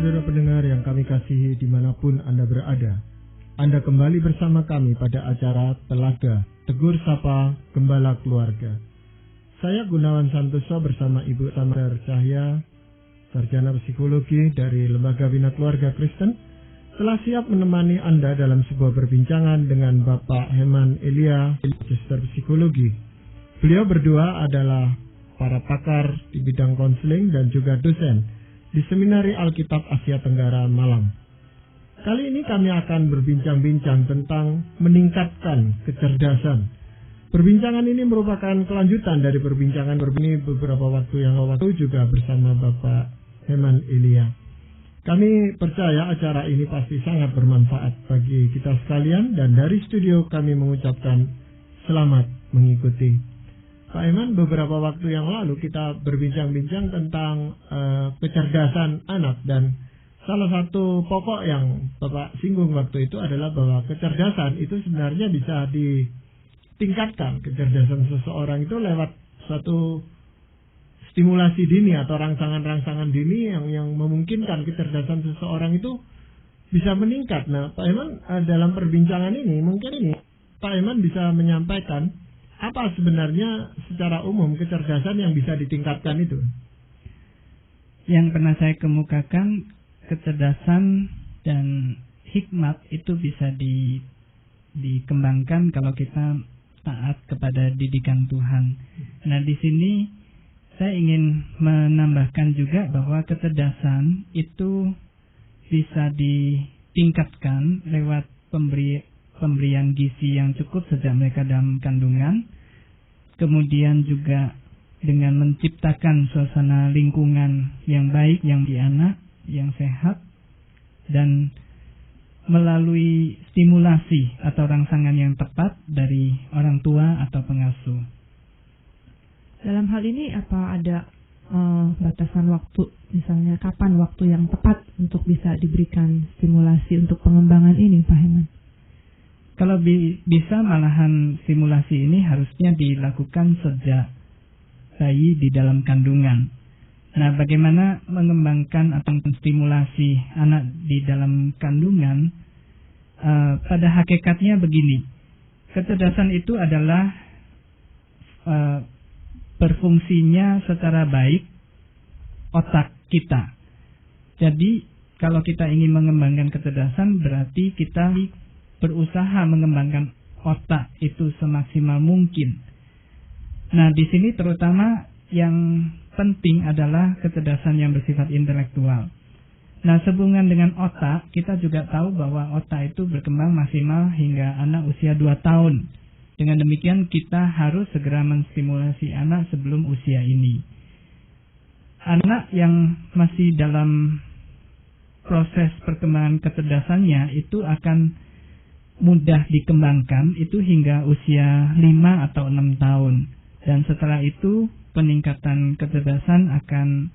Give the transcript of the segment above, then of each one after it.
saudara pendengar yang kami kasihi dimanapun Anda berada. Anda kembali bersama kami pada acara Telaga Tegur Sapa Gembala Keluarga. Saya Gunawan Santoso bersama Ibu Tamar Cahya, Sarjana Psikologi dari Lembaga Bina Keluarga Kristen, telah siap menemani Anda dalam sebuah perbincangan dengan Bapak Heman Elia, Magister Psikologi. Beliau berdua adalah para pakar di bidang konseling dan juga dosen di Seminari Alkitab Asia Tenggara Malang. Kali ini kami akan berbincang-bincang tentang meningkatkan kecerdasan. Perbincangan ini merupakan kelanjutan dari perbincangan ini beberapa waktu yang lalu juga bersama Bapak Heman Elia. Kami percaya acara ini pasti sangat bermanfaat bagi kita sekalian, dan dari studio kami mengucapkan selamat mengikuti. Pak Heman, beberapa waktu yang lalu kita berbincang-bincang tentang kecerdasan anak, dan salah satu pokok yang Bapak singgung waktu itu adalah bahwa kecerdasan itu sebenarnya bisa ditingkatkan. Kecerdasan seseorang itu lewat suatu stimulasi dini atau rangsangan-rangsangan dini yang memungkinkan kecerdasan seseorang itu bisa meningkat. Nah, Pak Heman, dalam perbincangan ini mungkin Pak Heman bisa menyampaikan apa sebenarnya secara umum kecerdasan yang bisa ditingkatkan itu? Yang pernah saya kemukakan, kecerdasan dan hikmat itu bisa dikembangkan kalau kita taat kepada didikan Tuhan. Nah, di sini saya ingin menambahkan juga bahwa kecerdasan itu bisa ditingkatkan lewat pemberian gizi yang cukup sejak mereka dalam kandungan, kemudian juga dengan menciptakan suasana lingkungan yang baik, yang di anak, yang sehat, dan melalui stimulasi atau rangsangan yang tepat dari orang tua atau pengasuh. Dalam hal ini apa ada batasan waktu, misalnya kapan waktu yang tepat untuk bisa diberikan stimulasi untuk pengembangan ini, Pak Heman? Kalau bisa, malahan simulasi ini harusnya dilakukan sejak bayi di dalam kandungan. Nah, bagaimana mengembangkan atau menstimulasi anak di dalam kandungan? Pada hakikatnya begini, kecerdasan itu adalah berfungsinya secara baik otak kita. Jadi, kalau kita ingin mengembangkan kecerdasan, berarti kita berusaha mengembangkan otak itu semaksimal mungkin. Nah, di sini terutama yang penting adalah kecerdasan yang bersifat intelektual. Nah, sehubungan dengan otak, kita juga tahu bahwa otak itu berkembang maksimal hingga anak usia 2 tahun. Dengan demikian, kita harus segera menstimulasi anak sebelum usia ini. Anak yang masih dalam proses perkembangan kecerdasannya itu akan mudah dikembangkan itu hingga usia 5 atau 6 tahun. Dan setelah itu peningkatan kecerdasan akan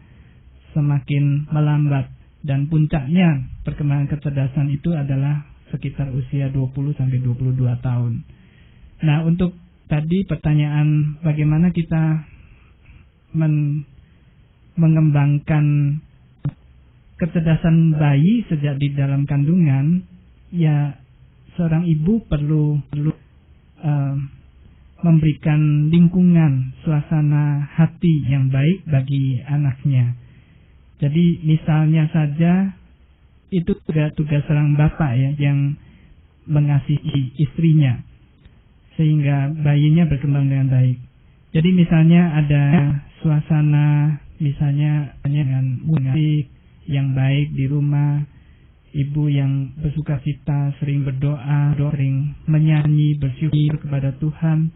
semakin melambat. Dan puncaknya perkembangan kecerdasan itu adalah sekitar usia 20 sampai 22 tahun. Nah, untuk tadi pertanyaan bagaimana kita mengembangkan kecerdasan bayi sejak di dalam kandungan, ya seorang ibu perlu memberikan lingkungan, suasana hati yang baik bagi anaknya. Jadi misalnya saja itu juga tugas seorang bapak ya, yang mengasihi istrinya sehingga bayinya berkembang dengan baik. Jadi misalnya ada suasana misalnya dengan musik yang baik di rumah, ibu yang bersukacita, sering berdoa, sering menyanyi, bersyukur kepada Tuhan,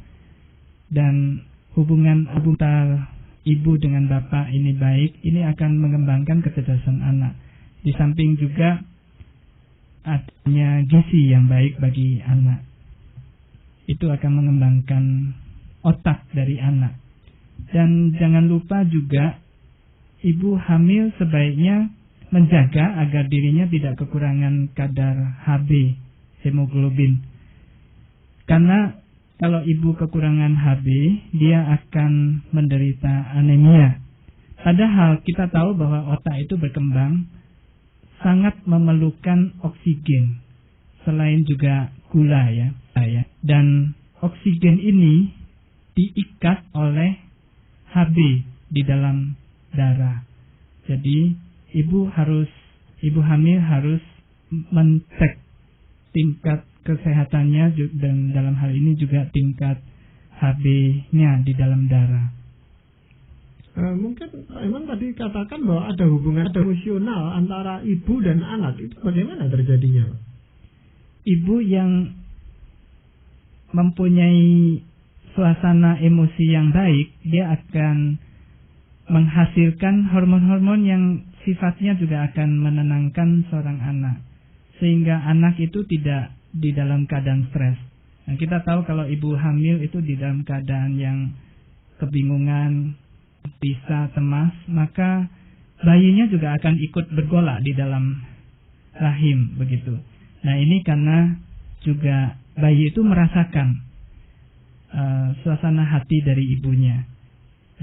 dan hubungan antar ibu dengan bapak ini baik, ini akan mengembangkan kecerdasan anak. Di samping juga adanya gizi yang baik bagi anak, itu akan mengembangkan otak dari anak. Dan jangan lupa juga ibu hamil sebaiknya menjaga agar dirinya tidak kekurangan kadar Hb, hemoglobin. Karena kalau ibu kekurangan Hb, dia akan menderita anemia. Padahal kita tahu bahwa otak itu berkembang sangat memerlukan oksigen, selain juga gula ya. Dan oksigen ini diikat oleh Hb di dalam darah. Jadi ibu hamil harus mencek tingkat kesehatannya, dan dalam hal ini juga tingkat Hb-nya di dalam darah. Mungkin memang tadi katakan bahwa ada hubungan emosional antara ibu dan anak. Itu bagaimana terjadinya? Ibu yang mempunyai suasana emosi yang baik, dia akan menghasilkan hormon-hormon yang sifatnya juga akan menenangkan seorang anak, sehingga anak itu tidak di dalam keadaan stres. Nah, kita tahu kalau ibu hamil itu di dalam keadaan yang kebingungan, bisa cemas, maka bayinya juga akan ikut bergolak di dalam rahim begitu. Nah, ini karena juga bayi itu merasakan suasana hati dari ibunya,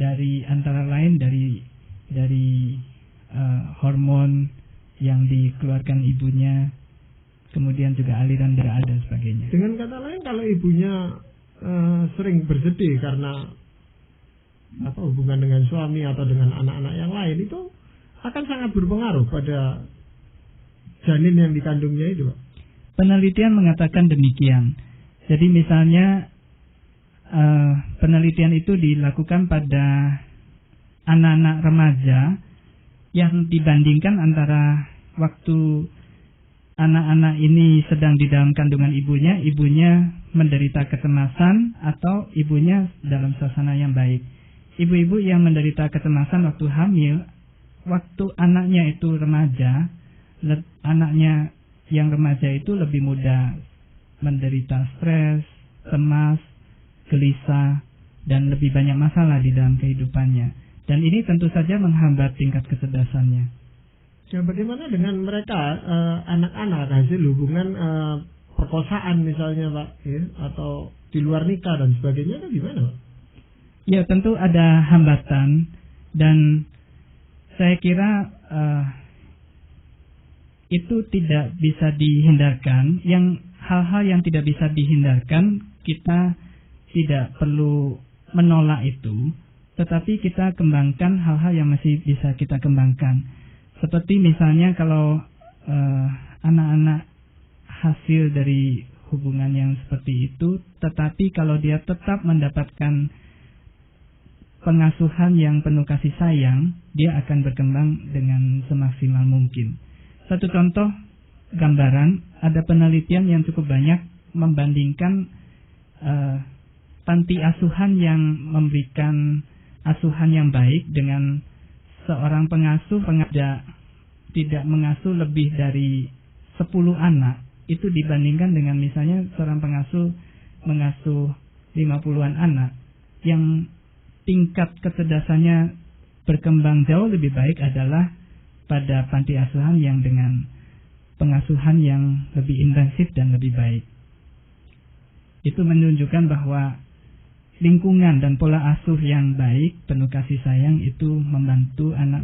dari antara lain dari hormon yang dikeluarkan ibunya, kemudian juga aliran darah dan sebagainya. Dengan kata lain, kalau ibunya sering bersedih karena hubungan dengan suami atau dengan anak-anak yang lain, itu akan sangat berpengaruh pada janin yang dikandungnya itu, Pak. Penelitian mengatakan demikian. Jadi misalnya penelitian itu dilakukan pada anak-anak remaja yang dibandingkan antara waktu anak-anak ini sedang di dalam kandungan ibunya menderita kecemasan atau ibunya dalam suasana yang baik. Ibu-ibu yang menderita kecemasan waktu hamil, waktu anaknya itu remaja, anaknya yang remaja itu lebih mudah menderita stres, cemas, gelisah, dan lebih banyak masalah di dalam kehidupannya. Dan ini tentu saja menghambat tingkat kecerdasannya. Ya, bagaimana dengan mereka, anak-anak hasil hubungan perkosaan misalnya, Pak, ya, atau di luar nikah dan sebagainya, itu gimana, Pak? Ya, tentu ada hambatan, dan saya kira itu tidak bisa dihindarkan. Hal-hal yang tidak bisa dihindarkan, kita tidak perlu menolak itu, tetapi kita kembangkan hal-hal yang masih bisa kita kembangkan. Seperti misalnya kalau anak-anak hasil dari hubungan yang seperti itu, tetapi kalau dia tetap mendapatkan pengasuhan yang penuh kasih sayang, dia akan berkembang dengan semaksimal mungkin. Satu contoh gambaran, ada penelitian yang cukup banyak membandingkan panti asuhan yang memberikan asuhan yang baik dengan seorang pengasuh tidak mengasuh lebih dari 10 anak, itu dibandingkan dengan misalnya seorang pengasuh mengasuh 50-an anak, yang tingkat kecerdasannya berkembang jauh lebih baik adalah pada panti asuhan yang dengan pengasuhan yang lebih intensif dan lebih baik. Itu menunjukkan bahwa lingkungan dan pola asuh yang baik, penuh kasih sayang, itu membantu anak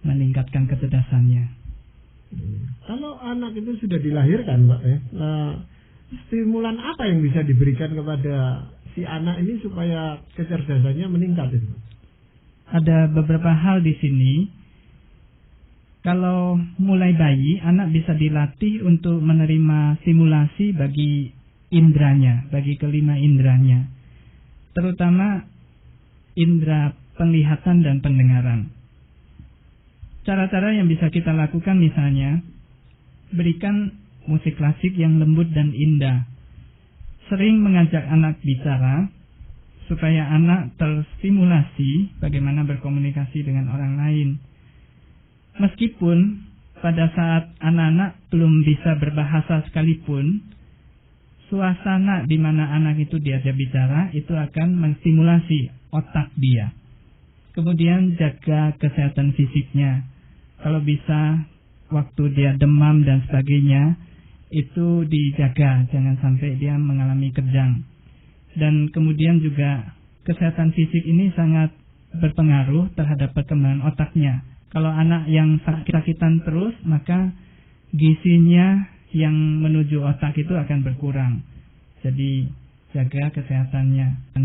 meningkatkan kecerdasannya. Kalau anak itu sudah dilahirkan, Pak, ya, stimulan apa yang bisa diberikan kepada si anak ini supaya kecerdasannya meningkat itu? Ada beberapa hal di sini. Kalau mulai bayi, anak bisa dilatih untuk menerima stimulasi bagi indranya, bagi kelima indranya, terutama indera penglihatan dan pendengaran. Cara-cara yang bisa kita lakukan misalnya, berikan musik klasik yang lembut dan indah. Sering mengajak anak bicara, supaya anak terstimulasi bagaimana berkomunikasi dengan orang lain. Meskipun pada saat anak-anak belum bisa berbahasa sekalipun, suasana di mana anak itu diajak bicara itu akan menstimulasi otak dia. Kemudian jaga kesehatan fisiknya. Kalau bisa, waktu dia demam dan sebagainya, itu dijaga, jangan sampai dia mengalami kejang. Dan kemudian juga kesehatan fisik ini sangat berpengaruh terhadap perkembangan otaknya. Kalau anak yang sakit-sakitan terus, maka gizinya yang menuju otak itu akan berkurang. Jadi jaga kesehatannya.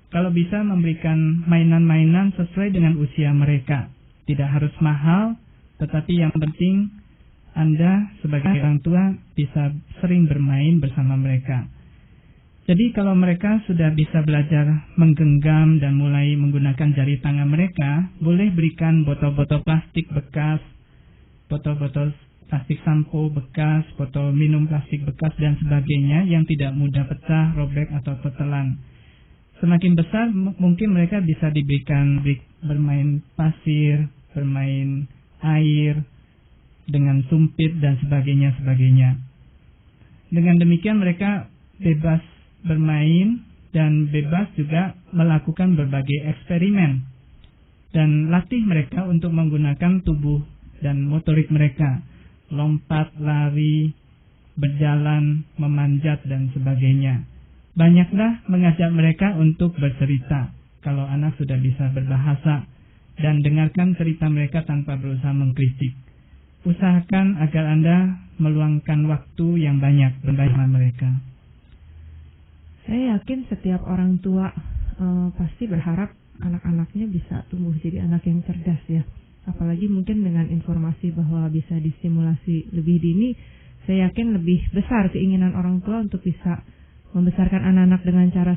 Kalau bisa memberikan mainan-mainan sesuai dengan usia mereka. Tidak harus mahal, tetapi yang penting Anda sebagai orang tua bisa sering bermain bersama mereka. Jadi kalau mereka sudah bisa belajar menggenggam dan mulai menggunakan jari tangan mereka, boleh berikan botol-botol plastik bekas, botol-botol plastik sampo bekas, botol minum plastik bekas dan sebagainya yang tidak mudah pecah, robek atau tertelan. Semakin besar mungkin mereka bisa diberikan bermain pasir, bermain air dengan sumpit dan sebagainya. Dengan demikian mereka bebas bermain dan bebas juga melakukan berbagai eksperimen dan latih mereka untuk menggunakan tubuh dan motorik mereka, lompat, lari, berjalan, memanjat dan sebagainya. Banyaklah mengajak mereka untuk bercerita kalau anak sudah bisa berbahasa dan dengarkan cerita mereka tanpa berusaha mengkritik. Usahakan agar Anda meluangkan waktu yang banyak bersama mereka. Saya yakin setiap orang tua pasti berharap anak-anaknya bisa tumbuh jadi anak yang cerdas ya. Apalagi mungkin dengan informasi bahwa bisa distimulasi lebih dini, saya yakin lebih besar keinginan orang tua untuk bisa membesarkan anak-anak dengan cara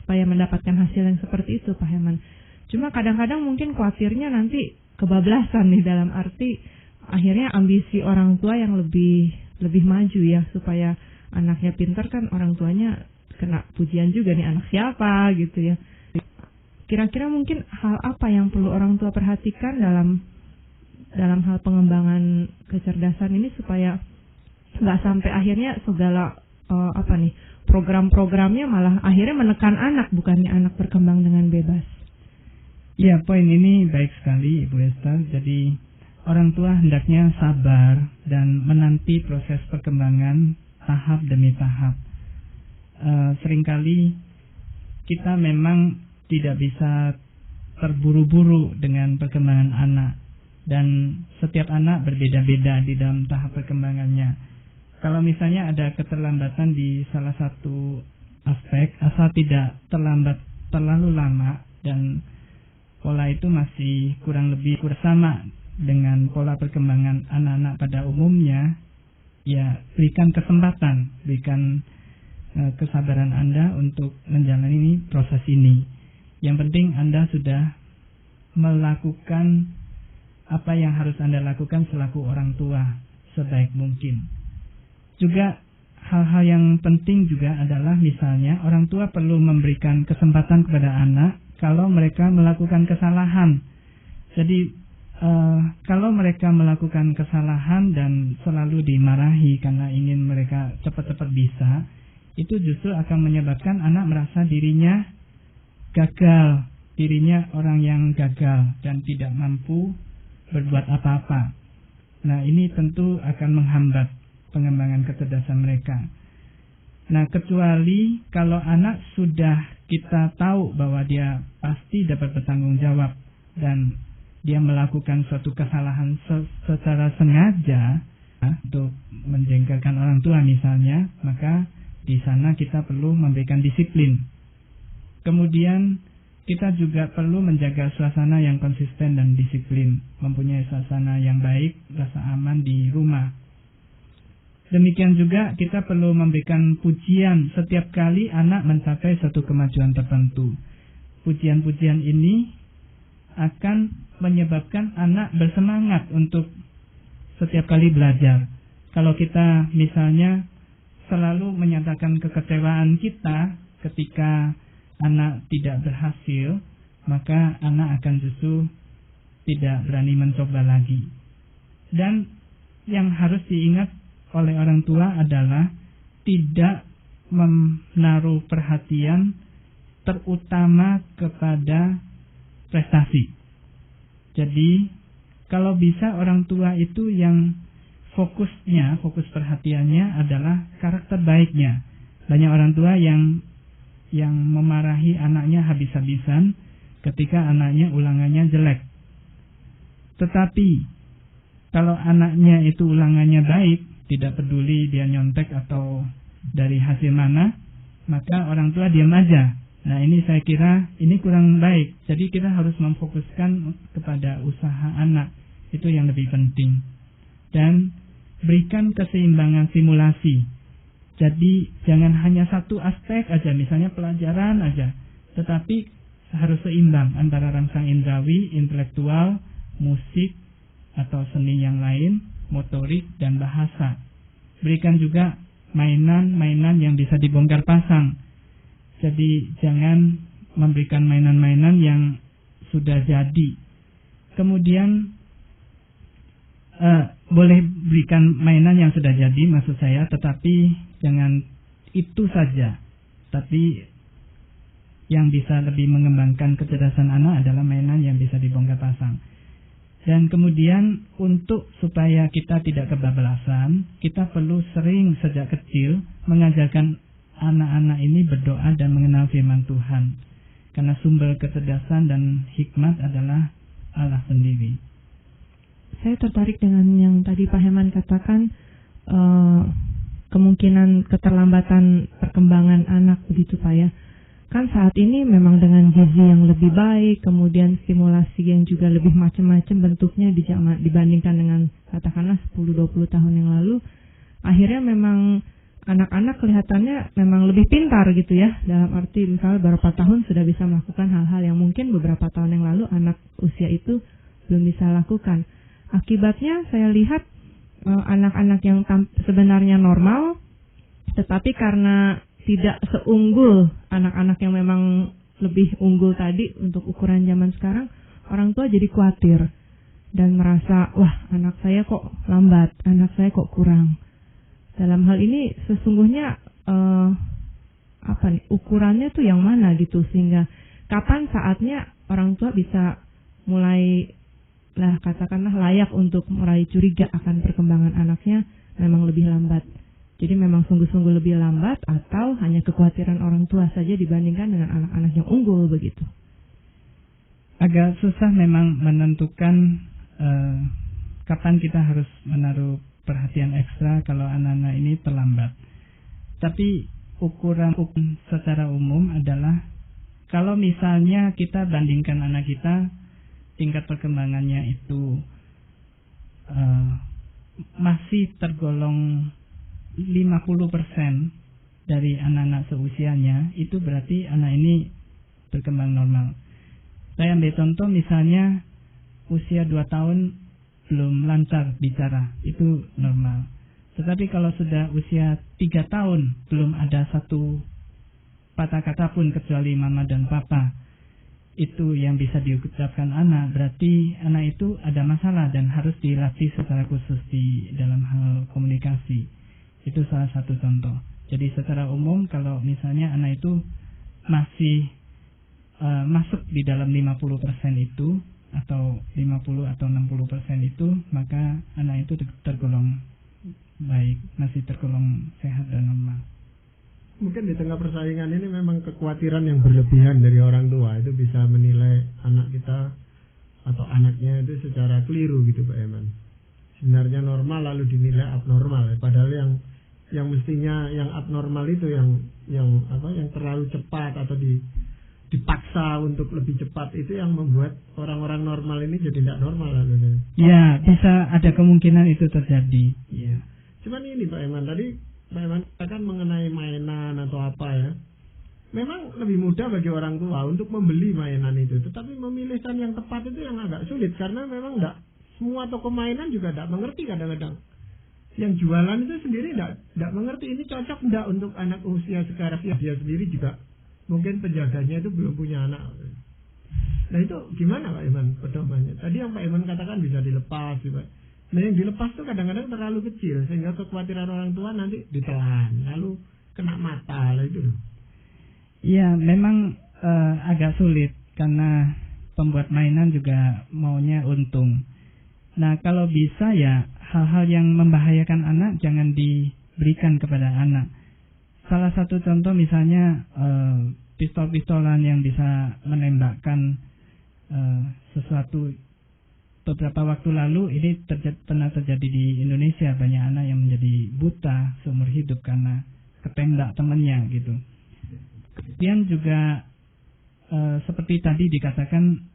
supaya mendapatkan hasil yang seperti itu, Pak Herman. Cuma kadang-kadang mungkin khawatirnya nanti kebablasan nih, dalam arti akhirnya ambisi orang tua yang lebih maju ya, supaya anaknya pintar kan orang tuanya kena pujian juga nih, anak siapa gitu ya. Kira-kira mungkin hal apa yang perlu orang tua perhatikan dalam hal pengembangan kecerdasan ini supaya nggak sampai akhirnya segala program-programnya malah akhirnya menekan anak, bukannya anak berkembang dengan bebas. Ya, poin ini baik sekali Ibu Esther. Jadi orang tua hendaknya sabar dan menanti proses perkembangan tahap demi tahap. Seringkali kita memang tidak bisa terburu-buru dengan perkembangan anak, dan setiap anak berbeda-beda di dalam tahap perkembangannya. Kalau misalnya ada keterlambatan di salah satu aspek, asal tidak terlambat terlalu lama dan pola itu masih kurang lebih sama dengan pola perkembangan anak-anak pada umumnya, ya berikan kesempatan, berikan kesabaran Anda untuk menjalani proses ini. Yang penting Anda sudah melakukan apa yang harus Anda lakukan selaku orang tua sebaik mungkin. Juga hal-hal yang penting juga adalah misalnya orang tua perlu memberikan kesempatan kepada anak kalau mereka melakukan kesalahan. Jadi kalau mereka melakukan kesalahan dan selalu dimarahi karena ingin mereka cepat-cepat bisa, itu justru akan menyebabkan anak merasa dirinya gagal, dirinya orang yang gagal dan tidak mampu berbuat apa-apa. Nah, ini tentu akan menghambat pengembangan kecerdasan mereka. Nah, kecuali kalau anak sudah kita tahu bahwa dia pasti dapat bertanggung jawab dan dia melakukan suatu kesalahan secara sengaja untuk menjengkelkan orang tua misalnya, maka di sana kita perlu memberikan disiplin. Kemudian kita juga perlu menjaga suasana yang konsisten dan disiplin, mempunyai suasana yang baik, rasa aman di rumah. Demikian juga kita perlu memberikan pujian setiap kali anak mencapai suatu kemajuan tertentu. Pujian-pujian ini akan menyebabkan anak bersemangat untuk setiap kali belajar. Kalau kita misalnya selalu menyatakan kekecewaan kita ketika anak tidak berhasil, maka anak akan justru tidak berani mencoba lagi. Dan yang harus diingat oleh orang tua adalah tidak menaruh perhatian terutama kepada prestasi. Jadi kalau bisa orang tua itu yang fokus perhatiannya adalah karakter baiknya. Banyak orang tua yang memarahi anaknya habis-habisan ketika anaknya ulangannya jelek. Tetapi kalau anaknya itu ulangannya baik, tidak peduli dia nyontek atau dari hasil mana, maka orang tua diam aja. Nah, ini saya kira ini kurang baik. Jadi kita harus memfokuskan kepada usaha anak. Itu yang lebih penting. Dan berikan keseimbangan simulasi. Jadi jangan hanya satu aspek aja, misalnya pelajaran aja, tetapi harus seimbang antara rangsang indrawi, intelektual, musik atau seni yang lain, motorik dan bahasa. Berikan juga mainan-mainan yang bisa dibongkar pasang. Jadi jangan memberikan mainan-mainan yang sudah jadi. Kemudian boleh berikan mainan yang sudah jadi, maksud saya, tetapi jangan itu saja. Tapi yang bisa lebih mengembangkan kecerdasan anak adalah mainan yang bisa dibongkar pasang. Dan kemudian untuk supaya kita tidak kebablasan, kita perlu sering sejak kecil mengajarkan anak-anak ini berdoa dan mengenal firman Tuhan. Karena sumber kecerdasan dan hikmat adalah Allah sendiri. Saya tertarik dengan yang tadi Pak Herman katakan, kemungkinan keterlambatan perkembangan anak, begitu Pak ya. Kan saat ini memang dengan gizi yang lebih baik, kemudian stimulasi yang juga lebih macam-macam bentuknya dibandingkan dengan katakanlah 10-20 tahun yang lalu, akhirnya memang anak-anak kelihatannya memang lebih pintar gitu ya, dalam arti misalnya beberapa tahun sudah bisa melakukan hal-hal yang mungkin beberapa tahun yang lalu anak usia itu belum bisa lakukan. Akibatnya saya lihat anak-anak yang sebenarnya normal, tetapi karena tidak seunggul anak-anak yang memang lebih unggul tadi untuk ukuran zaman sekarang, orang tua jadi khawatir dan merasa, wah anak saya kok lambat, anak saya kok kurang. Dalam hal ini sesungguhnya ukurannya tuh yang mana gitu, sehingga kapan saatnya orang tua bisa mulai katakanlah layak untuk mulai curiga akan perkembangan anaknya memang lebih lambat. Jadi memang sungguh-sungguh lebih lambat atau hanya kekhawatiran orang tua saja dibandingkan dengan anak-anak yang unggul begitu. Agak susah memang menentukan kapan kita harus menaruh perhatian ekstra kalau anak-anak ini terlambat. Tapi ukuran secara umum adalah kalau misalnya kita bandingkan anak kita tingkat perkembangannya itu masih tergolong 50% dari anak-anak seusianya, itu berarti anak ini berkembang normal. Saya ambil contoh misalnya usia 2 tahun belum lancar bicara, itu normal. Tetapi kalau sudah usia 3 tahun belum ada satu patah kata pun kecuali mama dan papa, itu yang bisa diucapkan anak, berarti anak itu ada masalah dan harus dilatih secara khusus di dalam hal komunikasi. Itu salah satu contoh. Jadi secara umum kalau misalnya anak itu masih masuk di dalam 50% itu atau 50 atau 60% itu, maka anak itu tergolong baik, masih tergolong sehat dan normal. Mungkin di tengah persaingan ini memang kekhawatiran yang berlebihan dari orang tua itu bisa menilai anak kita atau anaknya itu secara keliru gitu Pak Eman. Sebenarnya normal lalu dinilai abnormal, padahal yang mestinya yang abnormal itu yang terlalu cepat atau dipaksa untuk lebih cepat, itu yang membuat orang-orang normal ini jadi tidak normal lalu. Ya, bisa ada kemungkinan itu terjadi. Ya. Cuman ini Pak Eman, tadi Pak Eman katakan mengenai mainan atau apa ya. Memang lebih mudah bagi orang tua untuk membeli mainan itu, tetapi memilihkan yang tepat itu yang agak sulit karena memang enggak semua toko mainan juga tidak mengerti kadang-kadang. Yang jualan itu sendiri tidak mengerti ini cocok enggak untuk anak usia sekarang. Dia sendiri juga mungkin penjaganya itu belum punya anak. Nah itu gimana Pak Eman pedomannya? Tadi yang Pak Eman katakan bisa dilepas Pak. Nah yang dilepas tuh kadang-kadang terlalu kecil sehingga kekhawatiran orang tua nanti ditelan lalu kena mata lah itu. Ya memang agak sulit karena pembuat mainan juga maunya untung. Nah kalau bisa ya hal-hal yang membahayakan anak jangan diberikan kepada anak. Salah satu contoh misalnya pistol-pistolan yang bisa menembakkan sesuatu beberapa waktu lalu ini pernah terjadi di Indonesia, banyak anak yang menjadi buta seumur hidup karena ketendak temannya gitu. Kemudian juga seperti tadi dikatakan,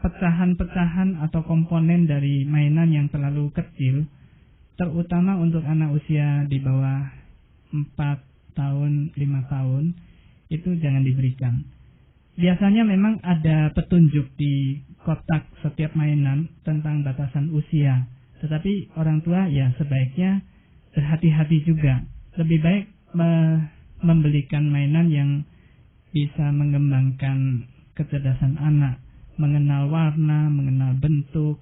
pecahan-pecahan atau komponen dari mainan yang terlalu kecil, terutama untuk anak usia di bawah 4 tahun, 5 tahun, itu jangan diberikan. Biasanya memang ada petunjuk di kotak setiap mainan tentang batasan usia, tetapi orang tua ya sebaiknya berhati-hati juga. Lebih baik membelikan mainan yang bisa mengembangkan kecerdasan anak, mengenal warna, mengenal bentuk,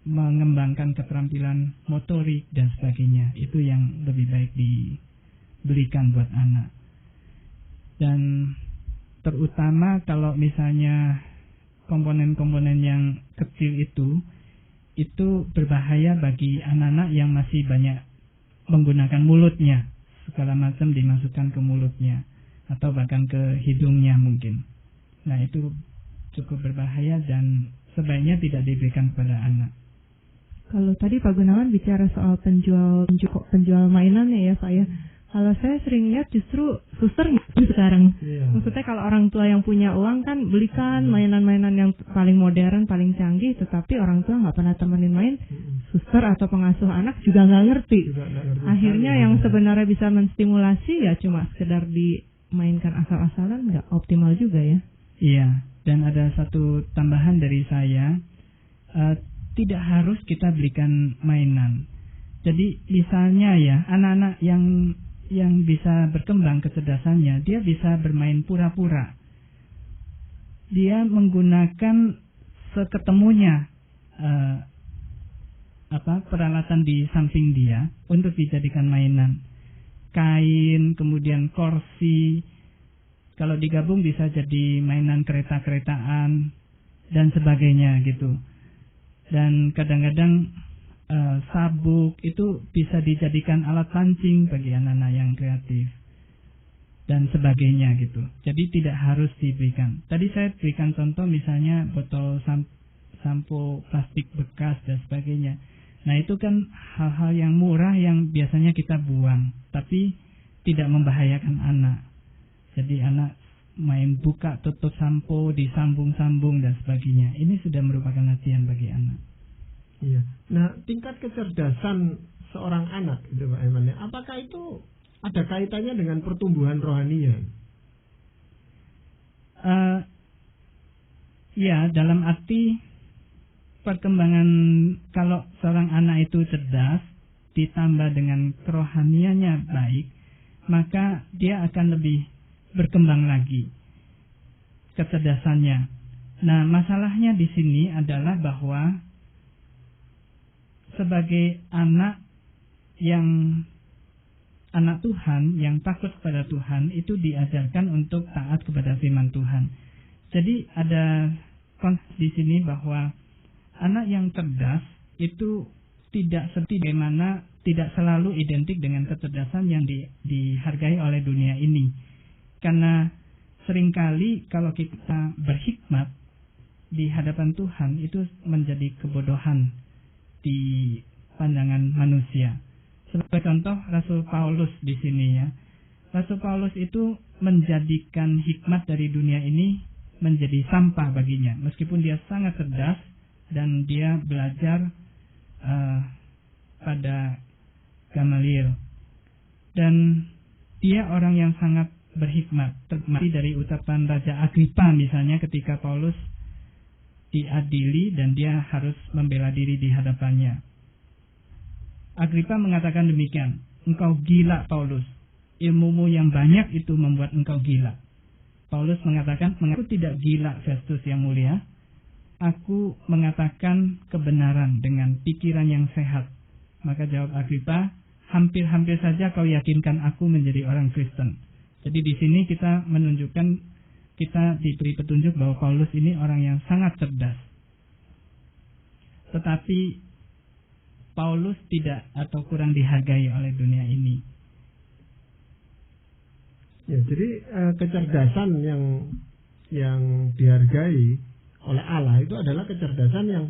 mengembangkan keterampilan motorik dan sebagainya. Itu yang lebih baik diberikan buat anak. Dan terutama kalau misalnya komponen-komponen yang kecil itu berbahaya bagi anak-anak yang masih banyak menggunakan mulutnya, segala macam dimasukkan ke mulutnya atau bahkan ke hidungnya mungkin. Nah, itu cukup berbahaya dan sebaiknya tidak diberikan kepada anak. Kalau tadi Pak Gunawan bicara soal penjual mainannya ya Pak ya, kalau saya sering lihat justru suster sekarang. Maksudnya kalau orang tua yang punya uang kan belikan mainan-mainan yang paling modern, paling canggih, tetapi orang tua nggak pernah temenin main, suster atau pengasuh anak juga nggak ngerti. Akhirnya yang sebenarnya bisa menstimulasi ya cuma sekedar dimainkan asal-asalan, nggak optimal juga ya. Iya, dan ada satu tambahan dari saya, tidak harus kita belikan mainan. Jadi misalnya ya, anak-anak yang bisa berkembang kecerdasannya, dia bisa bermain pura-pura. Dia menggunakan seketemunya peralatan di samping dia untuk dijadikan mainan. Kain, kemudian kursi, kalau digabung bisa jadi mainan kereta-keretaan dan sebagainya gitu. Dan kadang-kadang sabuk itu bisa dijadikan alat pancing bagi anak-anak yang kreatif dan sebagainya gitu. Jadi tidak harus diberikan. Tadi saya berikan contoh misalnya botol sampo plastik bekas dan sebagainya. Nah, itu kan hal-hal yang murah yang biasanya kita buang, tapi tidak membahayakan anak. Jadi anak main buka tutup sampo, disambung-sambung dan sebagainya. Ini sudah merupakan latihan bagi anak. Iya. Nah, tingkat kecerdasan seorang anak itu Pak Eman, apakah itu ada kaitannya dengan pertumbuhan rohaninya? Ya, dalam arti perkembangan, kalau seorang anak itu cerdas ditambah dengan kerohaniannya baik, maka dia akan lebih berkembang lagi kecerdasannya. Nah, masalahnya di sini adalah bahwa sebagai anak Tuhan yang takut kepada Tuhan itu diajarkan untuk taat kepada firman Tuhan. Jadi ada konsep di sini bahwa anak yang cerdas itu tidak selalu identik dengan kecerdasan yang dihargai oleh dunia ini. Karena seringkali kalau kita berhikmat di hadapan Tuhan itu menjadi kebodohan di pandangan manusia. Sebagai contoh Rasul Paulus di sini ya. Rasul Paulus itu menjadikan hikmat dari dunia ini menjadi sampah baginya. Meskipun dia sangat cerdas dan dia belajar pada Gamaliel. Dan dia orang yang sangat berhikmat. Terbukti dari ucapan Raja Agripa misalnya ketika Paulus diadili dan dia harus membela diri di hadapannya. Agripa mengatakan demikian, "Engkau gila Paulus, ilmumu yang banyak itu membuat engkau gila." Paulus mengatakan, "Aku tidak gila Festus yang mulia, aku mengatakan kebenaran dengan pikiran yang sehat." Maka jawab Agripa, "Hampir-hampir saja kau yakinkan aku menjadi orang Kristen." Jadi di sini kita menunjukkan, kita diberi petunjuk bahwa Paulus ini orang yang sangat cerdas. Tetapi Paulus tidak atau kurang dihargai oleh dunia ini. Ya, jadi kecerdasan yang dihargai oleh Allah itu adalah kecerdasan yang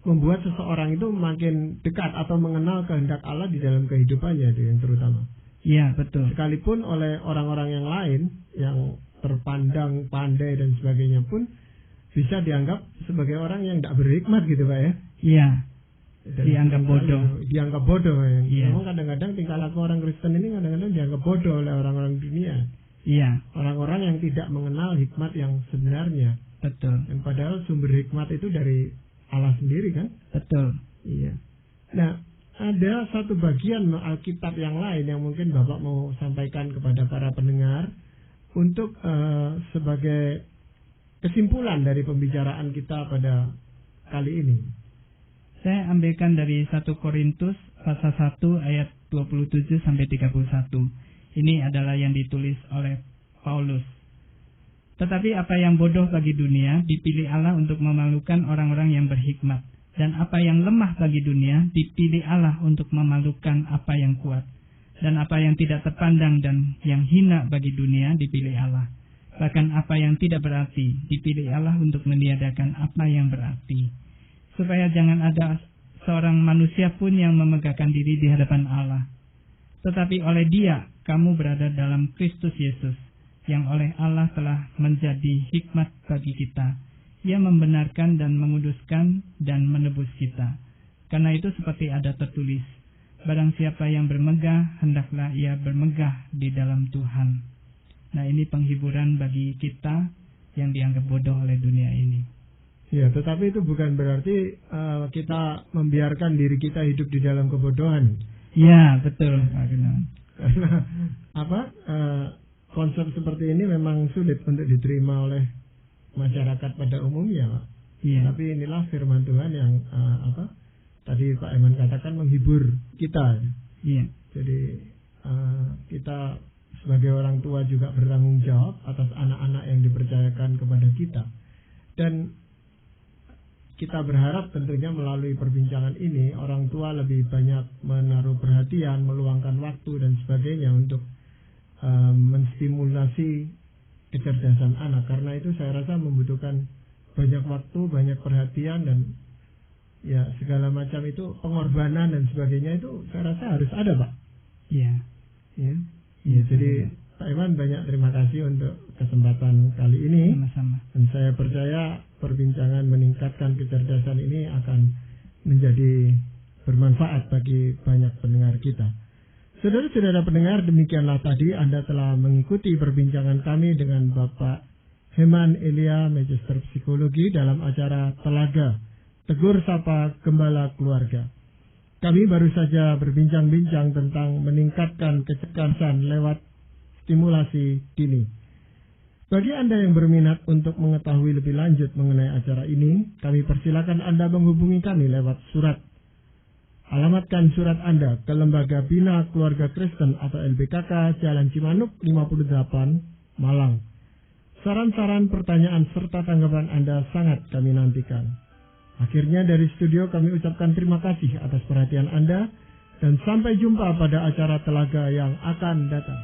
membuat seseorang itu makin dekat atau mengenal kehendak Allah di dalam kehidupannya, itu yang terutama. Iya, betul. Sekalipun oleh orang-orang yang lain yang terpandang pandai dan sebagainya pun bisa dianggap sebagai orang yang tidak berhikmat gitu Pak ya. Iya. Dan Dianggap bodoh. Dianggap bodoh ya. Iya. Memang kadang-kadang tingkah laku orang Kristen ini kadang-kadang dianggap bodoh oleh orang-orang dunia. Iya. Orang-orang yang tidak mengenal hikmat yang sebenarnya. Betul. Dan padahal sumber hikmat itu dari Allah sendiri kan? Betul. Iya. Nah, ada satu bagian Alkitab yang lain yang mungkin Bapak mau sampaikan kepada para pendengar untuk sebagai kesimpulan dari pembicaraan kita pada kali ini. Saya ambilkan dari 1 Korintus pasal 1 ayat 27 sampai 31. Ini adalah yang ditulis oleh Paulus. Tetapi apa yang bodoh bagi dunia dipilih Allah untuk memalukan orang-orang yang berhikmat, dan apa yang lemah bagi dunia dipilih Allah untuk memalukan apa yang kuat, dan apa yang tidak terpandang dan yang hina bagi dunia dipilih Allah. Bahkan apa yang tidak berarti dipilih Allah untuk meniadakan apa yang berarti, supaya jangan ada seorang manusia pun yang memegahkan diri di hadapan Allah. Tetapi oleh Dia kamu berada dalam Kristus Yesus, yang oleh Allah telah menjadi hikmat bagi kita. Ia membenarkan dan menguduskan dan menebus kita. Karena itu seperti ada tertulis, barang siapa yang bermegah, hendaklah ia bermegah di dalam Tuhan. Nah, ini penghiburan bagi kita yang dianggap bodoh oleh dunia ini. Ya, tetapi itu bukan berarti kita membiarkan diri kita hidup di dalam kebodohan. Ya, betul. Karena apa? Konsep seperti ini memang sulit untuk diterima oleh masyarakat pada umumnya, Pak. Iya. Tapi inilah firman Tuhan yang tadi Pak Eman katakan menghibur kita. Iya. Jadi kita sebagai orang tua juga bertanggung jawab atas anak-anak yang dipercayakan kepada kita. Dan kita berharap tentunya melalui perbincangan ini orang tua lebih banyak menaruh perhatian, meluangkan waktu dan sebagainya untuk menstimulasi kecerdasan anak. Karena itu saya rasa membutuhkan banyak waktu, banyak perhatian, dan ya segala macam itu pengorbanan dan sebagainya itu saya rasa harus ada, Pak. Iya. Ya. Ya, jadi Pak Iman banyak terima kasih untuk kesempatan kali ini. Sama-sama. Dan saya percaya perbincangan meningkatkan kecerdasan ini akan menjadi bermanfaat bagi banyak pendengar kita. Saudara-saudara pendengar, demikianlah tadi Anda telah mengikuti perbincangan kami dengan Bapak Heman Elia, Magister Psikologi dalam acara Telaga, Tegur Sapa Gembala Keluarga. Kami baru saja berbincang-bincang tentang meningkatkan kecerdasan lewat stimulasi dini. Bagi Anda yang berminat untuk mengetahui lebih lanjut mengenai acara ini, kami persilakan Anda menghubungi kami lewat surat. Alamatkan surat Anda ke Lembaga Bina Keluarga Kristen atau LBKK, Jalan Cimanuk 58, Malang. Saran-saran, pertanyaan, serta tanggapan Anda sangat kami nantikan. Akhirnya dari studio kami ucapkan terima kasih atas perhatian Anda, dan sampai jumpa pada acara Telaga yang akan datang.